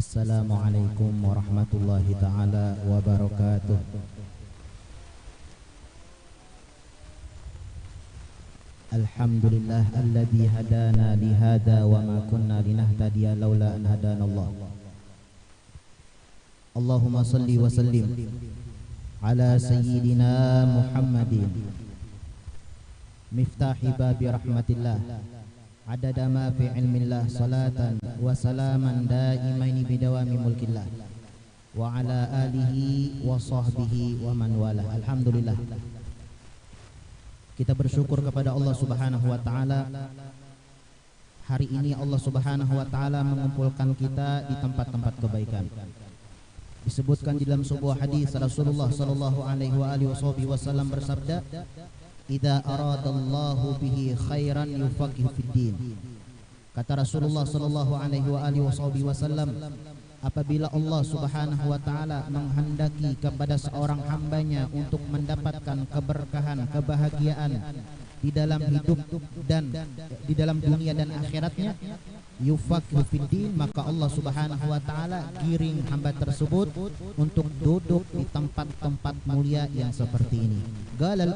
Assalamualaikum warahmatullahi ta'ala wabarakatuh. Alhamdulillah alladzi hadana lihada wa ma kunna linahtadiya laula an hadana Allah. Allahumma salli wa sallim ala sayyidina Muhammadin miftahi babi rahmatillah adada ma fi ilmillah salatan wa salaman daimaini bidawami mulkillah wa ala alihi wa sahbihi wa man wala. Alhamdulillah, kita bersyukur kepada Allah Subhanahu wa taala. Hari ini Allah Subhanahu wa taala mengumpulkan kita di tempat-tempat kebaikan. Disebutkan di dalam sebuah hadis Rasulullah sallallahu alaihi wasallam bersabda, "Idza aradallahu bihi khairan yufaqihu fid din." Kata Rasulullah sallallahu alaihi wasallam, apabila Allah Subhanahu wa taala menghendaki kepada seorang hambanya untuk mendapatkan keberkahan, kebahagiaan di dalam hidup dan di dalam dunia dan akhiratnya, yufaqihu fid din, maka Allah Subhanahu wa taala giring hamba tersebut untuk duduk di tempat-tempat mulia yang seperti ini. Galal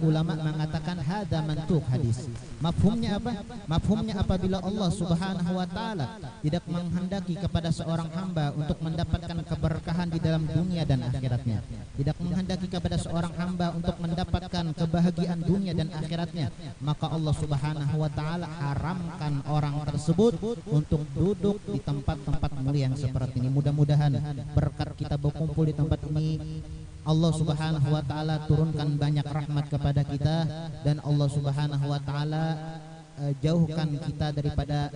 ulama mengatakan hadza mantuq hadis. Mafhumnya apa? Mafhumnya apabila Allah Subhanahu wa taala tidak menghendaki kepada seorang hamba untuk mendapatkan keberkahan di dalam dunia dan akhiratnya, tidak menghendaki kepada seorang hamba untuk mendapatkan kebahagiaan dunia dan akhiratnya, maka Allah Subhanahu wa taala haramkan orang tersebut untuk duduk di tempat-tempat mulia yang seperti ini. Mudah-mudahan berkat kita berkumpul di tempat ini, Allah Subhanahu wa taala turunkan banyak rahmat kepada kita, dan Allah Subhanahu wa taala jauhkan kita daripada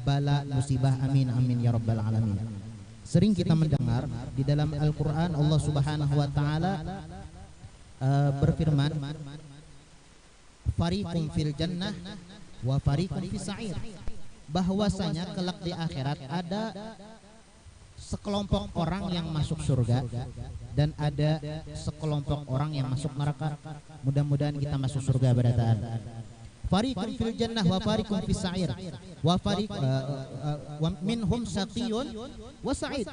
bala musibah. Amin amin ya rabbal alamin. Sering kita mendengar di dalam Al-Qur'an Allah Subhanahu wa taala berfirman, fariqum fil jannah wa fariqum fis sa'ir, bahwasanya kelak di akhirat ada sekelompok orang yang masuk surga dan ada sekelompok orang yang masuk neraka. Mudah-mudahan kita masuk surga berataan. Fariqun fil jannah wa fariqun fis sa'ir wa fariq wa minhum saqiyun wa sa'id.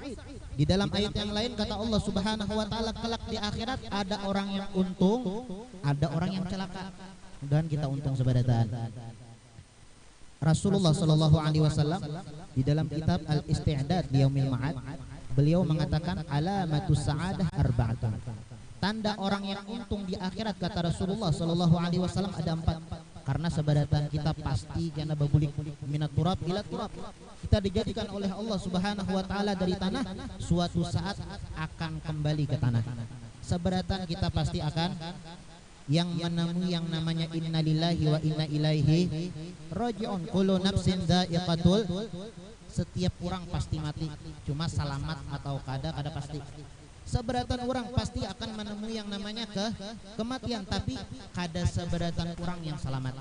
Di dalam ayat yang lain kata Allah Subhanahu wa taala, kelak di akhirat ada orang yang untung, ada orang yang celaka. Mudah-mudahan kita untung seberataan. Rasulullah sallallahu alaihi wasallam di dalam kitab Al-Isti'dad di Yaumil Ma'ad, beliau mengatakan alamatus sa'adah arba'atun. Tanda orang yang untung di akhirat kata Rasulullah sallallahu alaihi wasallam ada 4. Karena sebaratan kita pasti karena babulik minat turab ila turab. Kita dijadikan oleh Allah Subhanahu wa taala dari tanah, suatu saat akan kembali ke tanah. Sebaratan kita pasti akan yang menemui yang namanya innalillahi wa inna ilaihi raji'un. Kullu nafsin dha'iqatul, setiap orang pasti mati, cuma selamat atau kada pasti. Seberatan orang pasti akan menemui yang namanya kematian, tapi kada seberatan orang yang selamat.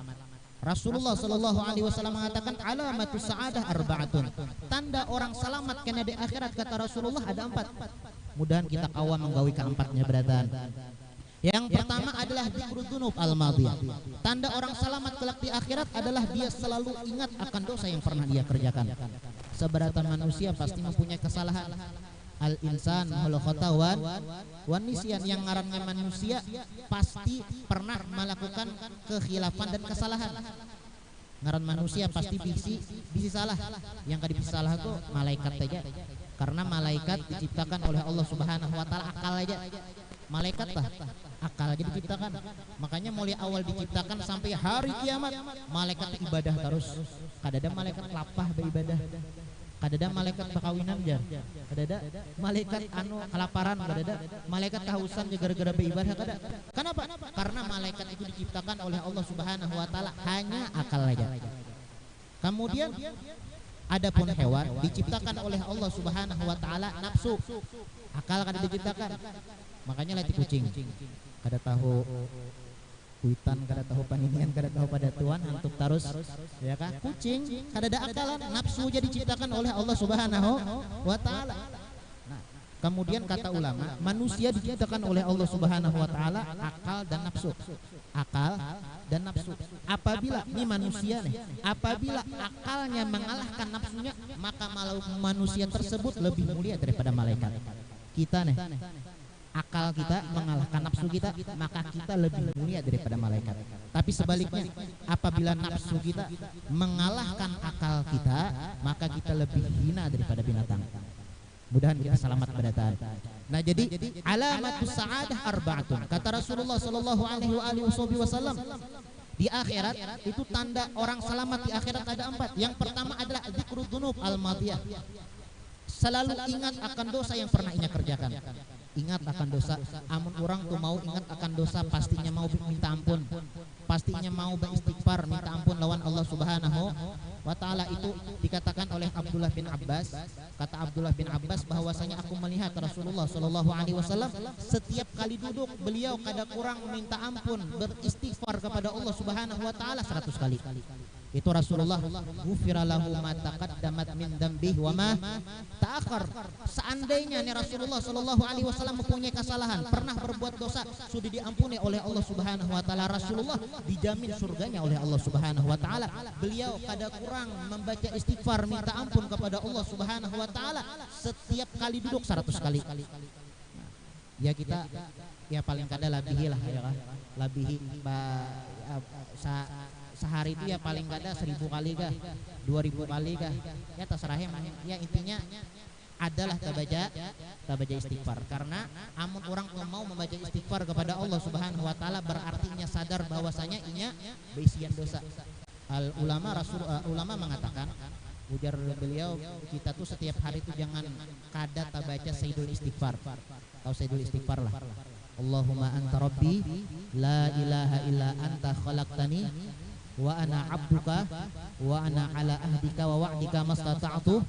Rasulullah sallallahu alaihi wasallam mengatakan alamatus sa'adah arba'atun. Tanda orang selamat kena di akhirat kata Rasulullah ada 4. Mudahan kita kawan menggawi keempatnya beratan. Yang pertama adalah dzikrul dzunub al-madhiyah. Tanda orang selamat kelak di akhirat adalah dia selalu ingat akan dosa yang pernah dia kerjakan. Seberatan manusia pasti mempunyai kesalahan. Al-insan hul khatawan wan nisyan, yang ngarannya manusia pasti pernah melakukan kekhilafan dan kesalahan. Ngaran manusia pasti bisi salah. Yang kada bisi salah itu malaikat saja. Karena malaikat diciptakan oleh Allah Subhanahu wa taala akal aja. Malaikat tah akal aja diciptakan. Makanya mulai awal diciptakan sampai hari kiamat malaikat ibadah terus. Kadada malaikat lapah beribadah, kadada malaikat pakawinan jar, kadada malaikat anu kelaparan, kadada malaikat kehausan gara-gara beribadah kada. Kenapa? Karena malaikat itu diciptakan oleh Allah Subhanahu wa taala hanya akal aja. Kemudian adapun hewan diciptakan oleh Allah Subhanahu wa taala nafsu, akal kada diciptakan. Makanya latih kucing kada tahu kuitan, kada tahu paninian, kada tahu pada tuan untuk terus ya kan. Kucing kada ada akalan, nafsu jadi diciptakan oleh Allah Subhanahu wa taala. Nah, Kemudian kata ulama, manusia diciptakan oleh Allah Subhanahu wa taala akal dan nafsu. Akal dan nafsu. Apabila ini manusia nih, apabila akalnya mengalahkan nafsunya, maka manusia tersebut lebih mulia daripada malaikat. Kita nih, akal kita mengalahkan nafsu kita, maka kita lebih mulia daripada malaikat. Tapi sebaliknya, apabila nafsu kita mengalahkan akal kita, maka kita lebih hina daripada binatang. Mudahan kita selamat pada taat. Nah, jadi alamatus sa'adah arba'atun. Kata Rasulullah sallallahu alaihi wasallam, di akhirat itu tanda orang selamat di akhirat ada 4. Yang pertama adalah dzikrud dzunub al-madiyah. Selalu ingat akan dosa yang pernah ia kerjakan. Ingat akan dosa. Amun orang tuh mau ingat akan dosa, pastinya mau minta ampun, pastinya mau beristighfar, minta ampun lawan Allah Subhanahu wa taala. Itu dikatakan oleh Abdullah bin Abbas. Kata Abdullah bin Abbas bahwasanya aku melihat Rasulullah sallallahu alaihi wasallam setiap kali duduk beliau kada kurang minta ampun, beristighfar kepada Allah Subhanahu wa taala 100 kali. Itu Rasulullah, ghufira lahu ma taqaddamat min dzambihi wa ma ta'akhkhar. Seandainya nih Rasulullah sallallahu alaihi wasallam mempunyai kesalahan, pernah berbuat dosa, sudah diampuni oleh Allah Subhanahu wa taala. Rasulullah dijamin surganya oleh Allah Subhanahu wa taala. Beliau kada kurang membaca istighfar, minta ampun kepada Allah Subhanahu wa taala setiap kali duduk 100 kali. Ya kita ya paling kada labihi lah ya kan. Labihi sehari itu ya paling kada 1000 kali kah, 2000 kali kah, ya terserah ya. Intinya adalah tabaja istighfar. Karena amun orang mau membaca istighfar kepada Allah Subhanahu wa taala, berartinya sadar bahwasanya inya beisian dosa. Ulama mengatakan, ujar beliau, kita tuh setiap hari itu jangan kada tabaca sayyidul istighfar. Tahu sayyidul istighfar lah. Allahumma anta rabbi la ilaha illa anta khalaqtani wa ana abduka wa ana ala ahdika wa wa'dika mastata'tu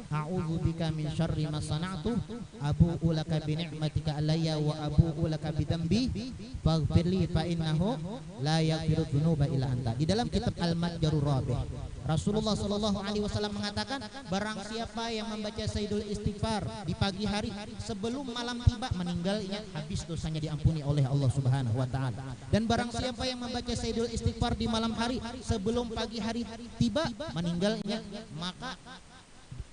a'udzu bika min syarri ma sana'tu abu'u laka bi ni'matika alayya wa abu'u laka bi dzambi faghfirli fa innahu la yaghfiru dzunuba illa anta. Di dalam kitab Al-Matjarur Rabih, Rasulullah sallallahu alaihi wasallam mengatakan, barang siapa yang membaca sayyidul istighfar di pagi hari sebelum malam tiba meninggalnya, habis dosanya diampuni oleh Allah Subhanahu wa taala. Dan barang siapa yang membaca sayyidul istighfar di malam hari sebelum pagi hari tiba meninggalnya, maka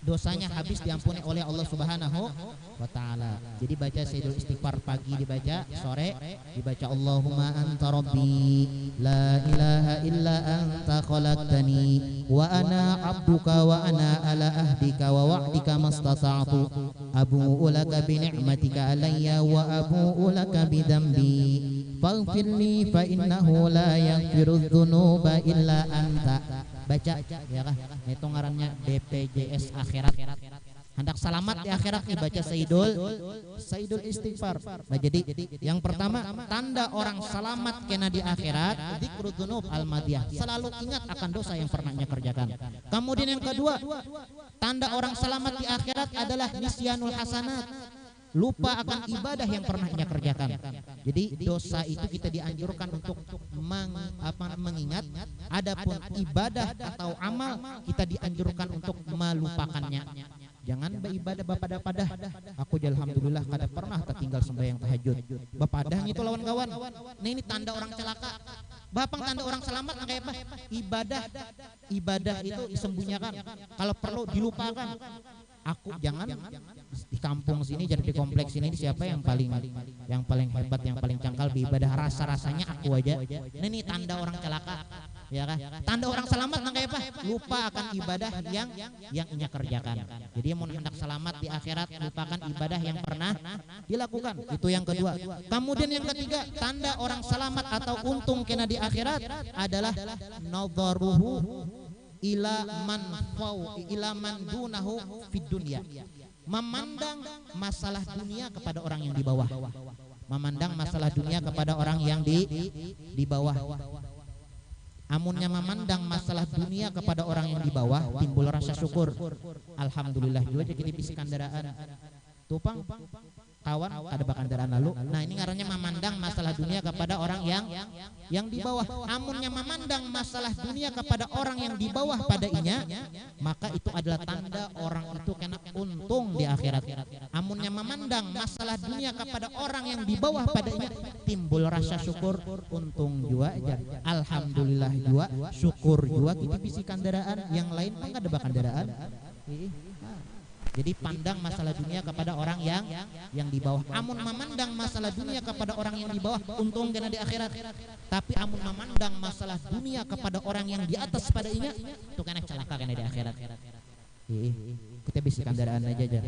dosanya habis diampuni oleh Allah Subhanahu wa taala. Jadi baca sayyidul istighfar pagi dibaca, sore dibaca Allahumma anta rabbi la ilaha illa anta khalaqtani wa ana abduka wa ana ala ahdika wa wa'dika mastata'tu abu'u laka bi ni'matika alayya wa abu'u laka bi dzambi faghfirli fa innahu la yaghfiru dzunuba illa anta. Baca ya kah, itu ngarannya BPJS akhirat. Hendak selamat di akhirat nih baca sayyidul istighfar. Nah, jadi yang pertama tanda orang selamat kena di akhirat, dzikrud dzunub al-madiyah, selalu ingat akan dosa yang pernah ia kerjakan. Kemudian yang kedua, tanda orang selamat di akhirat adalah nisyanul hasanat, lupa akan ibadah yang pernah ia kerjakan. Jadi dosa itu kita dianjurkan untuk mengingat, adapun ibadah atau amal kita dianjurkan untuk melupakannya. Jangan beribadah bapadah-padah. Aku alhamdulillah kada pernah tertinggal sembahyang tahajud. Bapadah itu lawan kawan. Nah, ini tanda orang celaka. Bapang tanda orang selamat kayak apa? Ibadah itu disembunyikan. Kalau perlu dilupakan. Aku jangan di kampung sini, jadi di kompleks ini siapa yang paling hebat, yang paling cangkal beribadah, rasa-rasanya aku aja. Nah, ini tanda orang celaka. Ya kan? Tanda orang selamat kayak apa? Lupa akan ibadah yang ia kerjakan. Jadi mau hendak selamat di akhirat, lupakan ibadah yang pernah dilakukan. Itu yang kedua. Kemudian yang ketiga, tanda orang selamat atau untung kena di akhirat adalah nadharuhu ila man dunahu fid dunya. Memandang masalah dunia kepada orang yang di bawah. Memandang masalah dunia kepada orang yang di bawah. Amunnya memandang masalah dunia kepada orang yang di bawah, timbul rasa syukur. Alhamdulillah, dua jadi bisikan daraan. Tupang kawan kada bakandaraan lalu. Nah ini ngarannya memandang masalah dunia kepada orang yang di bawah. Amunnya memandang masalah dunia kepada orang yang di bawah padanya, maka itu adalah tanda orang itu kena untung di akhirat. Amunnya memandang masalah dunia kepada orang yang di bawah padanya, timbul rasa syukur, untung juga aja, alhamdulillah juga, syukur juga. Kita bisi kendaraan yang lain kan kada bakandaraan. Jadi pandang masalah dunia kepada orang yang di bawah. Amun memandang masalah dunia kepada orang yang di bawah, untung kena di akhirat. Tapi amun memandang masalah dunia kepada orang yang di atas padanya, itu kena celaka kena di akhirat. Kita bisi kendaraan aja aja.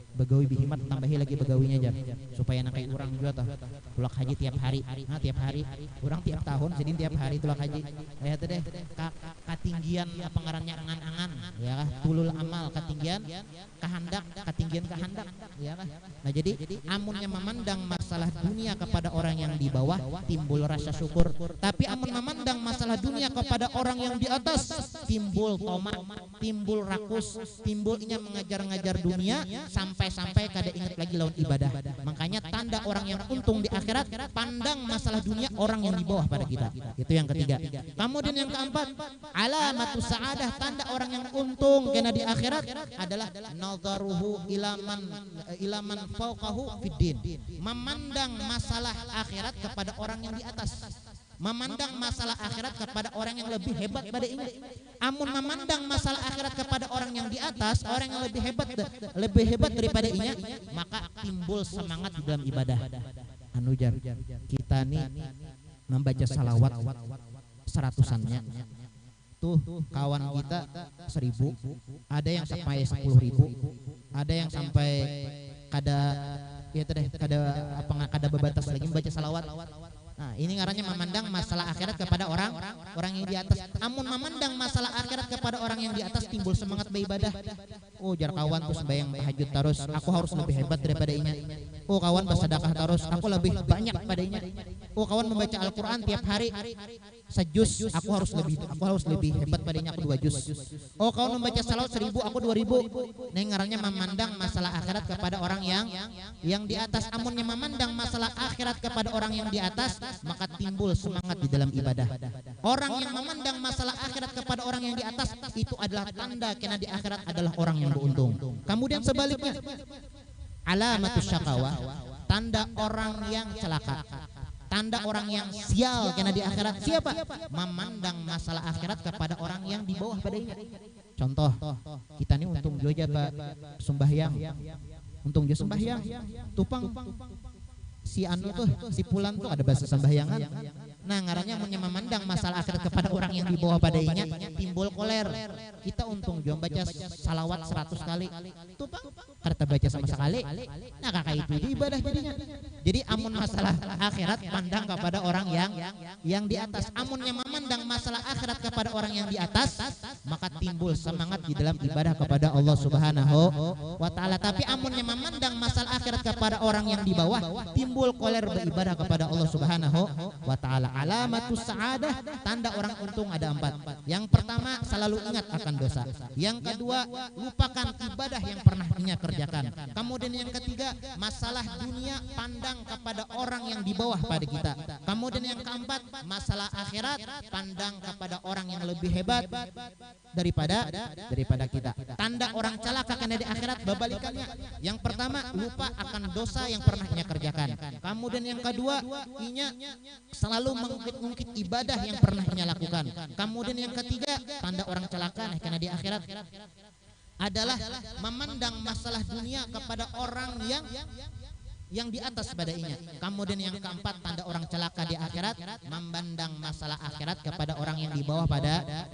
Begawi bihimat tambahi lagi begawinya aja supaya nak kayak orang juga toh. Tulak haji tiap hari. Nah tiap hari. Orang tiap tahun jadi tiap hari tulak haji. Ya teh deh ketinggian apa ngarannya angan-angan ya kah? Tulul amal ketinggian kehendak ya kah? Nah jadi amunnya memandang masalah dunia kepada orang yang di bawah, timbul rasa syukur. Tapi amun memandang masalah dunia kepada orang yang di atas, timbul tomak, timbul rakus, timbulnya mengajar-ngajar dunia sampai kada ingat lagi lawan ibadah. Makanya tanda orang yang untung di akhirat, pandang masalah dunia orang yang di bawah pada kita. Itu yang ketiga. Kemudian yang keempat, alamatus sa'adah, tanda orang yang untung kena di akhirat adalah nadharuhu ilaman fauqahu fiddin. Memandang masalah akhirat kepada orang yang di atas. Memandang masalah akhirat kepada orang yang lebih hebat pada ini. Amun memandang masalah akhirat kepada orang yang di atas, orang yang lebih hebat daripada ini, maka timbul semangat di dalam ibadah. Anujar kita nih membaca salawat seratusannya. Tuh kawan kita 1000, ada yang sampai 10.000, ada yang sampai kada bebatas lagi membaca salawat. Nah, ini ngarannya memandang masalah akhirat kepada orang yang di atas. Amun memandang masalah akhirat kepada orang yang di atas, timbul semangat beribadah. Oh, jar kawan tuh sembahyang tahajud terus, aku harus lebih hebat daripada ini. Oh, kawan bersedekah terus, aku lebih banyak pada ini. Oh, kawan membaca Al-Qur'an tiap hari sejuz, aku harus lebih hebat padanya, aku 2 juz. Oh, kawan membaca salawat 1000, aku 2000. Nah, ngarannya memandang masalah akhirat kepada orang yang di atas. Amunnya memandang masalah akhirat kepada orang yang di atas, maka timbul semangat di dalam ibadah. Orang yang memandang masalah akhirat kepada orang yang di atas, itu adalah tanda kena di akhirat adalah orang yang beruntung. Kemudian sebaliknya, alamatus syaqawah, tanda orang yang celaka, tanda orang yang sial kena di akhirat. Siapa? Memandang masalah akhirat kepada orang yang di bawah padanya. Contoh, kita ini untung juga Pak sembahyang, untung juga sembahyang, tupang si anu tuh, si Pulan tuh ada bahasa sembahyangan. Nah, ngarannya memandang masalah akhirat kepada orang yang di bawah padanya, timbul koler. Kita untung juga baca salawat 100 kali, tupang kada baca sama sekali. Nah, kakak itu ibadah jadinya. Jadi amun masalah akhirat pandang kepada orang yang di atas. Amunnya memandang masalah akhirat kepada orang yang di atas, maka timbul semangat di dalam ibadah kepada Allah Subhanahu wa taala. Tapi amunnya memandang masalah akhirat kepada orang yang di bawah, timbul koler beribadah kepada Allah Subhanahu wa taala. Alamatus sa'adah, tanda orang untung ada 4. Yang pertama, selalu ingat akan dosa. Yang kedua, lupakan ibadah yang pernah ia kerjakan. Kemudian yang ketiga, masalah dunia pandang kepada orang yang di bawah pada kita. Kemudian yang keempat, masalah akhirat pandang kepada orang yang lebih hebat daripada kita. Tanda orang celaka karena di akhirat berbalikannya. Yang pertama, lupa akan dosa yang pernah ia kerjakan. Kemudian yang kedua, inya selalu mengungkit ibadah yang pernah ia lakukan. Kemudian yang ketiga, tanda orang celaka karena di akhirat adalah memandang masalah dunia kepada orang yang di atas padanya. Kemudian yang keempat, tanda orang celaka di akhirat, memandang masalah akhirat kepada orang yang di bawah padanya.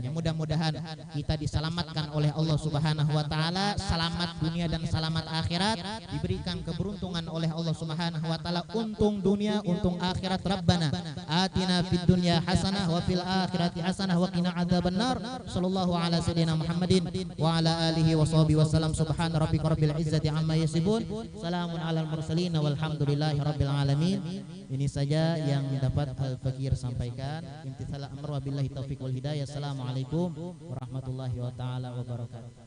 Mudah-mudahan kita diselamatkan oleh Allah Subhanahu wa taala, selamat dunia dan selamat akhirat, diberikan keberuntungan oleh Allah Subhanahu wa taala, untung dunia, untung akhirat. Rabbana atina fid dunya hasanah wa fil akhirati hasanah wa qina adzabannar. Sallallahu ala sayyidina Muhammadin wa ala alihi wa sahbihi wasallam. Subhana rabbika rabbil izzati amma yasifun. Salamun alal mursalin walhamdulillahi rabbil alamin. Ini saja yang dapat Al-Fakir sampaikan. Imtithala amr wa billahi taufiq wal hidayah. Assalamualaikum warahmatullahi wabarakatuh.